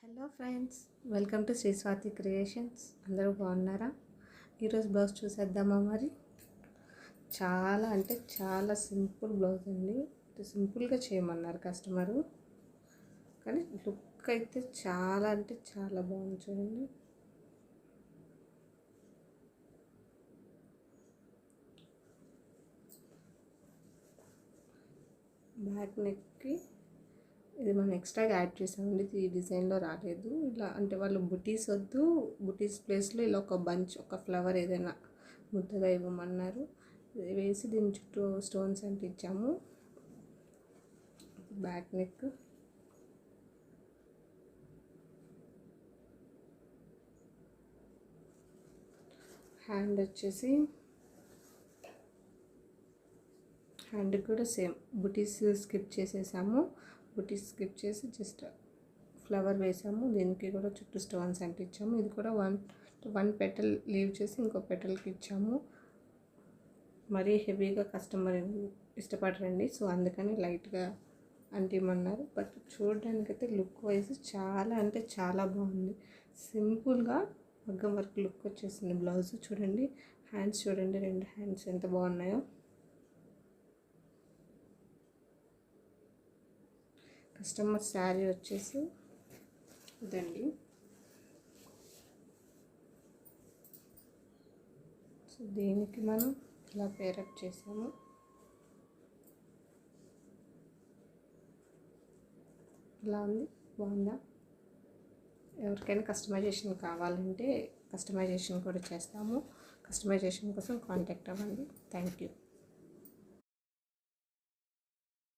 Hello friends, welcome to Shri Swathi creations. అందరూ బాగున్నారా? ఈరోజు బ్లౌజ్ చూసేద్దామా? మరి చాలా అంటే చాలా సింపుల్ బ్లౌజ్ అండి. సింపుల్గా చేయమన్నారు కస్టమరు, కానీ లుక్ అయితే చాలా అంటే చాలా బాగుంది. చూడండి, బ్యాక్ నెక్కి ఇది మనం ఎక్స్ట్రాగా యాడ్ చేసామండి. ఇది ఈ డిజైన్లో రాలేదు. ఇలా అంటే వాళ్ళు బుటీస్ వద్దు, బుటీస్ ప్లేస్లో ఇలా ఒక బంచ్, ఒక ఫ్లవర్ ఏదైనా ముద్దగా ఇవ్వమన్నారు. వేసి దీని చుట్టూ స్టోన్స్ అంటించాము. బ్యాక్ నెక్, హ్యాండ్ వచ్చేసి హ్యాండ్కి కూడా సేమ్ బుటీస్ స్కిప్ చేసేసాము. బుటీస్ స్కిప్ చేసి జస్ట్ ఫ్లవర్ వేసాము. దీనికి కూడా చుట్టూ స్టోన్స్ అంటించాము. ఇది కూడా వన్ పెటల్ లీవ్ చేసి ఇంకో పెటల్కి ఇచ్చాము. మరీ హెవీగా కస్టమర్ ఇష్టపడరండి, సో అందుకని లైట్గా అంటిమన్నారు. బట్ చూడడానికైతే లుక్ వైజ్ చాలా అంటే చాలా బాగుంది. సింపుల్గా మగ్గం వర్క్ లుక్ వచ్చేసింది బ్లౌజ్. చూడండి, హ్యాండ్స్ చూడండి, రెండు హ్యాండ్స్ ఎంత బాగున్నాయో. కస్టమర్ శారీ వచ్చేసి ఇదండి. సో దీనికి మనం ఇలా పేరప్ చేసాము. ఇలా ఉంది, బాగుందా? ఎవరికైనా కస్టమైజేషన్ కావాలంటే కస్టమైజేషన్ కూడా చేస్తాము. కస్టమైజేషన్ కోసం కాంటాక్ట్ అవ్వండి. Thank you.